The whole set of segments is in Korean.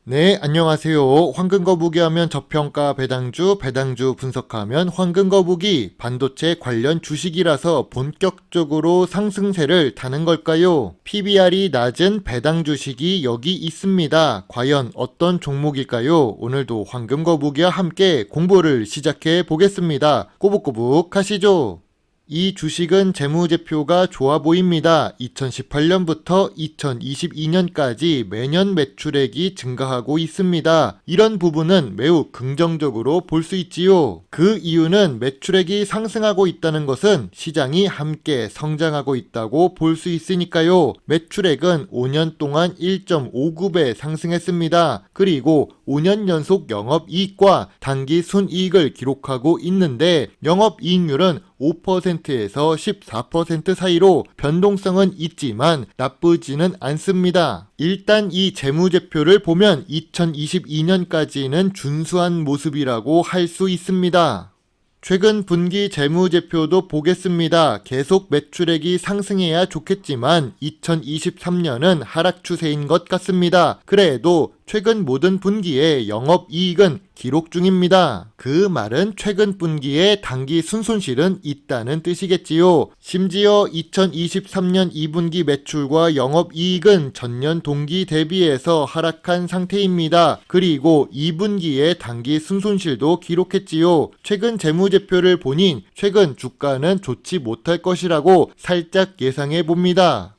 네, 안녕하세요. 황금거북이 하면 저평가 배당주, 배당주 분석하면 황금거북이, 반도체 관련 주식이라서 본격적으로 상승세를 타는 걸까요? PBR이 낮은 배당 주식이 여기 있습니다. 과연 어떤 종목일까요? 오늘도 황금거북이와 함께 공부를 시작해 보겠습니다. 꼬북꼬북 하시죠. 이 주식은 재무제표가 좋아 보입니다. 2018년부터 2022년까지 매년 매출액이 증가하고 있습니다. 이런 부분은 매우 긍정적으로 볼 수 있지요. 그 이유는 매출액이 상승하고 있다는 것은 시장이 함께 성장하고 있다고 볼 수 있으니까요. 매출액은 5년 동안 1.59배 상승했습니다. 그리고 5년 연속 영업이익과 단기 순이익을 기록하고 있는데 영업이익률은 5%에서 14% 사이로 변동성은 있지만 나쁘지는 않습니다. 일단 이 재무제표를 보면 2022년까지는 준수한 모습이라고 할 수 있습니다. 최근 분기 재무제표도 보겠습니다. 계속 매출액이 상승해야 좋겠지만 2023년은 하락 추세인 것 같습니다. 그래도 최근 모든 분기에 영업이익은 기록 중입니다. 그 말은 최근 분기에 단기 순손실은 있다는 뜻이겠지요. 심지어 2023년 2분기 매출과 영업이익은 전년 동기 대비해서 하락한 상태입니다. 그리고 2분기에 단기 순손실도 기록했지요. 최근 재무제표를 보니 최근 주가는 좋지 못할 것이라고 살짝 예상해 봅니다.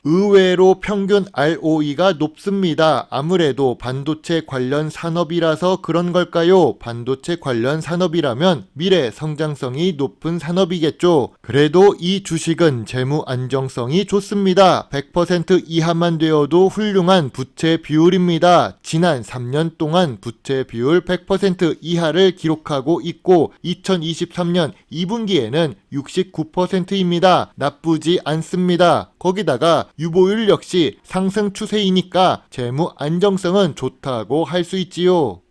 의외로 평균 ROE가 높습니다. 아무래도 반도체 관련 산업이라서 그런 걸까요? 반도체 관련 산업이라면 미래 성장성이 높은 산업이겠죠. 그래도 이 주식은 재무 안정성이 좋습니다. 100% 이하만 되어도 훌륭한 부채 비율입니다. 지난 3년 동안 부채 비율 100% 이하를 기록하고 있고 2023년 2분기에는 69%입니다. 나쁘지 않습니다. 거기다가 유보율 역시 상승 추세이니까 재무 안정성은 좋다고 할 수 있지요.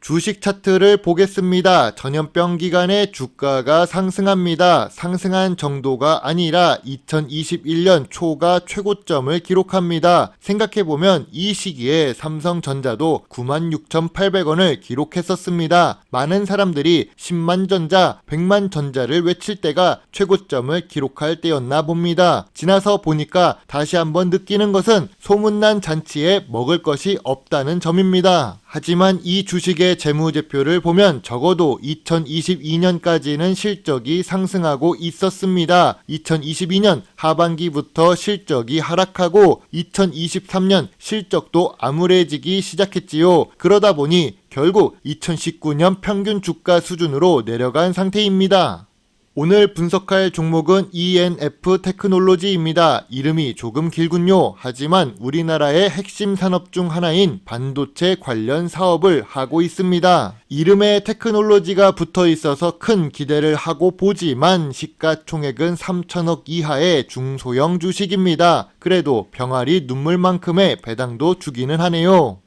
주식 차트를 보겠습니다. 전염병 기간에 주가가 상승합니다. 상승한 정도가 아니라 2021년 초가 최고점을 기록합니다. 생각해보면 이 시기에 삼성전자도 96,800원을 기록했었습니다. 많은 사람들이 10만 전자, 100만 전자를 외칠 때가 최고점을 기록할 때였나 봅니다. 지나서 보니까 다시 한번 느끼는 것은 소문난 잔치에 먹을 것이 없다는 점입니다. 하지만 이 주식의 재무제표를 보면 적어도 2022년까지는 실적이 상승하고 있었습니다. 2022년 하반기부터 실적이 하락하고 2023년 실적도 암울해지기 시작했지요. 그러다 보니 결국 2019년 평균 주가 수준으로 내려간 상태입니다. 오늘 분석할 종목은 ENF 테크놀로지입니다. 이름이 조금 길군요. 하지만 우리나라의 핵심 산업 중 하나인 반도체 관련 사업을 하고 있습니다. 이름에 테크놀로지가 붙어 있어서 큰 기대를 하고 보지만 시가총액은 3천억 이하의 중소형 주식입니다. 그래도 병아리 눈물만큼의 배당도 주기는 하네요.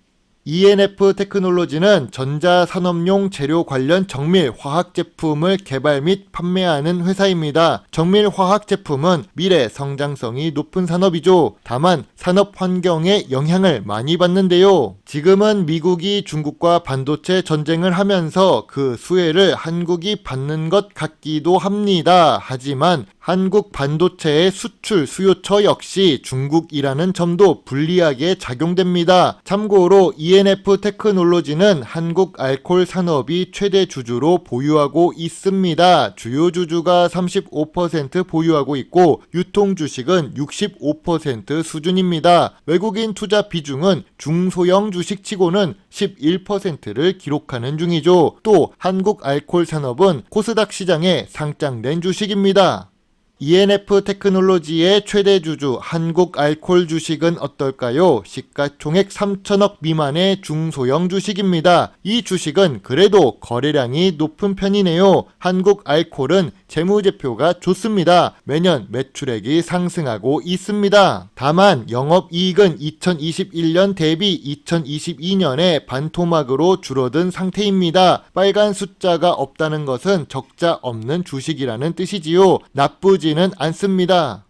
ENF 테크놀로지는 전자산업용 재료 관련 정밀 화학 제품을 개발 및 판매하는 회사입니다. 정밀 화학 제품은 미래 성장성이 높은 산업이죠. 다만 산업 환경에 영향을 많이 받는데요. 지금은 미국이 중국과 반도체 전쟁을 하면서 그 수혜를 한국이 받는 것 같기도 합니다. 하지만 한국 반도체의 수출 수요처 역시 중국이라는 점도 불리하게 작용됩니다. 참고로 ENF 테크놀로지는 한국 알코올 산업이 최대 주주로 보유하고 있습니다. 주요 주주가 35% 보유하고 있고 유통 주식은 65% 수준입니다. 외국인 투자 비중은 중소형 주식치고는 11%를 기록하는 중이죠. 또 한국 알코올 산업은 코스닥 시장에 상장된 주식입니다. ENF 테크놀로지의 최대 주주 한국 알콜 주식은 어떨까요? 시가총액 3천억 미만의 중소형 주식입니다. 이 주식은 그래도 거래량이 높은 편이네요. 한국 알콜은 재무제표가 좋습니다. 매년 매출액이 상승하고 있습니다. 다만 영업이익은 2021년 대비 2022년에 반토막으로 줄어든 상태입니다. 빨간 숫자가 없다는 것은 적자 없는 주식이라는 뜻이지요. 나쁘지는 않습니다.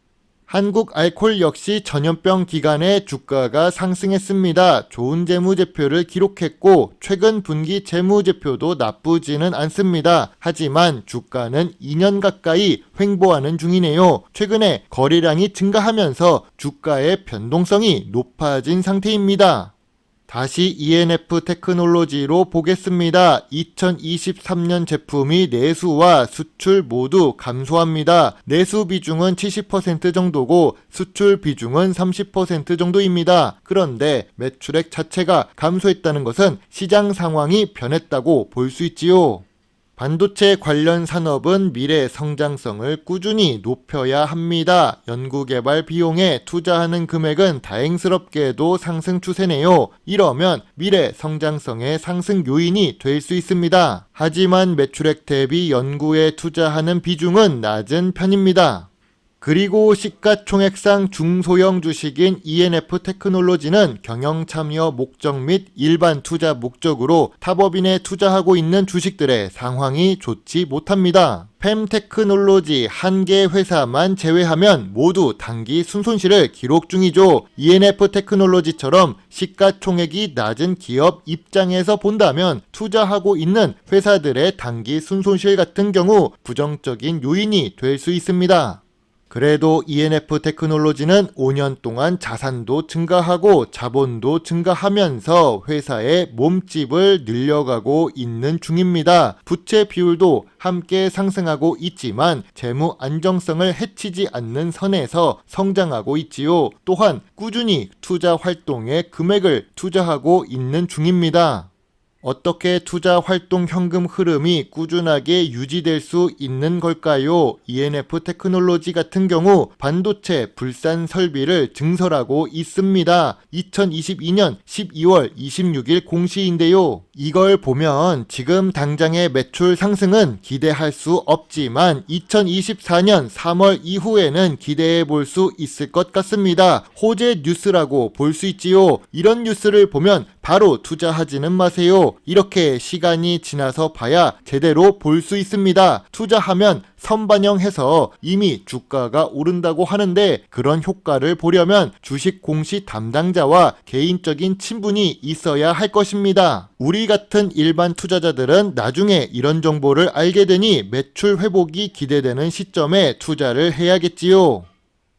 한국 알콜 역시 전염병 기간에 주가가 상승했습니다. 좋은 재무제표를 기록했고 최근 분기 재무제표도 나쁘지는 않습니다. 하지만 주가는 2년 가까이 횡보하는 중이네요. 최근에 거래량이 증가하면서 주가의 변동성이 높아진 상태입니다. 다시 ENF 테크놀로지로 보겠습니다. 2023년 제품이 내수와 수출 모두 감소합니다. 내수 비중은 70% 정도고 수출 비중은 30% 정도입니다. 그런데 매출액 자체가 감소했다는 것은 시장 상황이 변했다고 볼 수 있지요. 반도체 관련 산업은 미래 성장성을 꾸준히 높여야 합니다. 연구개발 비용에 투자하는 금액은 다행스럽게도 상승 추세네요. 이러면 미래 성장성의 상승 요인이 될 수 있습니다. 하지만 매출액 대비 연구에 투자하는 비중은 낮은 편입니다. 그리고 시가총액상 중소형 주식인 ENF 테크놀로지는 경영 참여 목적 및 일반 투자 목적으로 타법인에 투자하고 있는 주식들의 상황이 좋지 못합니다. 팸 테크놀로지 한 개 회사만 제외하면 모두 단기 순손실을 기록 중이죠. ENF 테크놀로지처럼 시가총액이 낮은 기업 입장에서 본다면 투자하고 있는 회사들의 단기 순손실 같은 경우 부정적인 요인이 될 수 있습니다. 그래도 ENF 테크놀로지는 5년 동안 자산도 증가하고 자본도 증가하면서 회사의 몸집을 늘려가고 있는 중입니다. 부채 비율도 함께 상승하고 있지만 재무 안정성을 해치지 않는 선에서 성장하고 있지요. 또한 꾸준히 투자 활동에 금액을 투자하고 있는 중입니다. 어떻게 투자 활동 현금 흐름이 꾸준하게 유지될 수 있는 걸까요? ENF 테크놀로지 같은 경우 반도체 불산 설비를 증설하고 있습니다. 2022년 12월 26일 공시인데요. 이걸 보면 지금 당장의 매출 상승은 기대할 수 없지만 2024년 3월 이후에는 기대해 볼 수 있을 것 같습니다. 호재 뉴스라고 볼 수 있지요. 이런 뉴스를 보면 바로 투자하지는 마세요. 이렇게 시간이 지나서 봐야 제대로 볼 수 있습니다. 투자하면 선반영해서 이미 주가가 오른다고 하는데 그런 효과를 보려면 주식 공시 담당자와 개인적인 친분이 있어야 할 것입니다. 우리 같은 일반 투자자들은 나중에 이런 정보를 알게 되니 매출 회복이 기대되는 시점에 투자를 해야겠지요.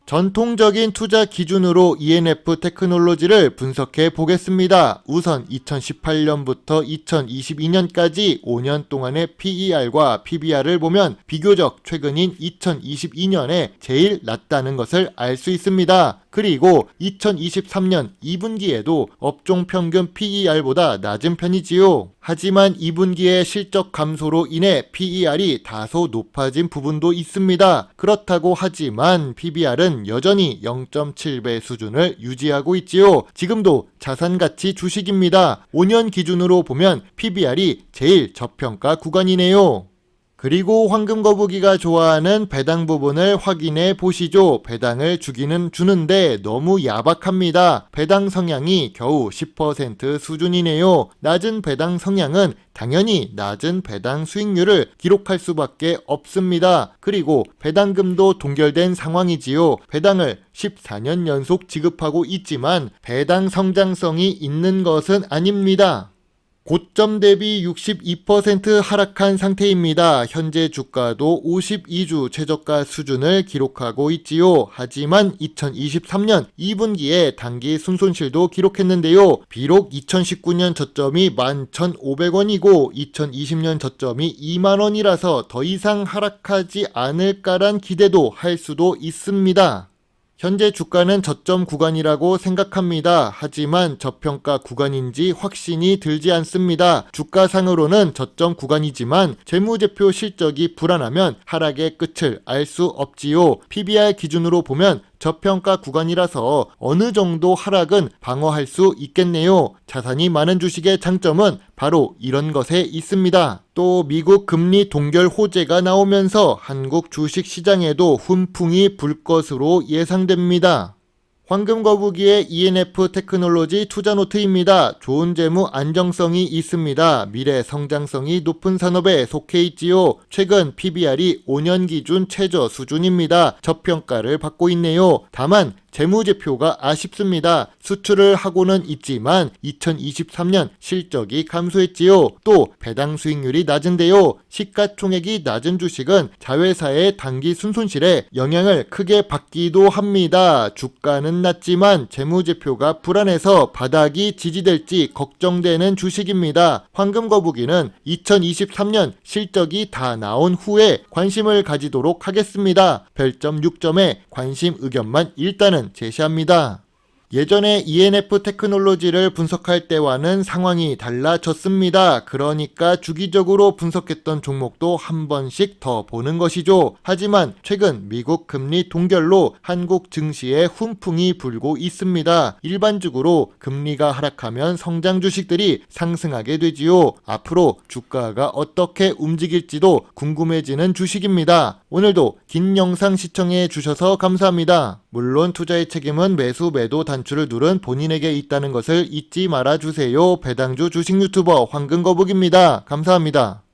전통적인 투자 기준으로 ENF 테크놀로지를 분석해 보겠습니다. 우선 2018년부터 2022년까지 5년 동안의 PER과 PBR을 보면 비교적 최근인 2022년에 제일 낮다는 것을 알 수 있습니다. 그리고 2023년 2분기에도 업종 평균 PER보다 낮은 편이지요. 하지만 2분기의 실적 감소로 인해 PER이 다소 높아진 부분도 있습니다. 그렇다고 하지만 PBR은 여전히 0.7배 수준을 유지하고 있지요. 지금도 자산가치 주식입니다. 5년 기준으로 보면 PBR이 제일 저평가 구간이네요. 그리고 황금거북이가 좋아하는 배당 부분을 확인해 보시죠. 배당을 주기는 주는데 너무 야박합니다. 배당 성향이 겨우 10% 수준이네요. 낮은 배당 성향은 당연히 낮은 배당 수익률을 기록할 수밖에 없습니다. 그리고 배당금도 동결된 상황이지요. 배당을 14년 연속 지급하고 있지만 배당 성장성이 있는 것은 아닙니다. 고점 대비 62% 하락한 상태입니다. 현재 주가도 52주 최저가 수준을 기록하고 있지요. 하지만 2023년 2분기에 단기 순손실도 기록했는데요. 비록 2019년 저점이 11,500원이고 2020년 저점이 2만원이라서 더 이상 하락하지 않을까란 기대도 할 수도 있습니다. 현재 주가는 저점 구간이라고 생각합니다. 하지만 저평가 구간인지 확신이 들지 않습니다. 주가상으로는 저점 구간이지만 재무제표 실적이 불안하면 하락의 끝을 알 수 없지요. PBR 기준으로 보면 저평가 구간이라서 어느 정도 하락은 방어할 수 있겠네요. 자산이 많은 주식의 장점은 바로 이런 것에 있습니다. 또 미국 금리 동결 호재가 나오면서 한국 주식 시장에도 훈풍이 불 것으로 예상됩니다. 황금거북이의 ENF 테크놀로지 투자노트입니다. 좋은 재무 안정성이 있습니다. 미래 성장성이 높은 산업에 속해 있지요. 최근 PBR이 5년 기준 최저 수준입니다. 저평가를 받고 있네요. 다만 재무제표가 아쉽습니다. 수출을 하고는 있지만 2023년 실적이 감소했지요. 또 배당 수익률이 낮은데요. 시가총액이 낮은 주식은 자회사의 단기 순손실에 영향을 크게 받기도 합니다. 주가는 낮지만 재무제표가 불안해서 바닥이 지지될지 걱정되는 주식입니다. 황금거북이는 2023년 실적이 다 나온 후에 관심을 가지도록 하겠습니다. 별점 6점에 관심 의견만 일단은 제시합니다. 예전에 ENF 테크놀로지를 분석할 때와는 상황이 달라졌습니다. 그러니까 주기적으로 분석했던 종목도 한 번씩 더 보는 것이죠. 하지만 최근 미국 금리 동결로 한국 증시에 훈풍이 불고 있습니다. 일반적으로 금리가 하락하면 성장 주식들이 상승하게 되지요. 앞으로 주가가 어떻게 움직일지도 궁금해지는 주식입니다. 오늘도 긴 영상 시청해 주셔서 감사합니다. 물론 투자의 책임은 매수 매도 단추를 누른 본인에게 있다는 것을 잊지 말아주세요. 배당주 주식 유튜버 황금거북입니다. 감사합니다.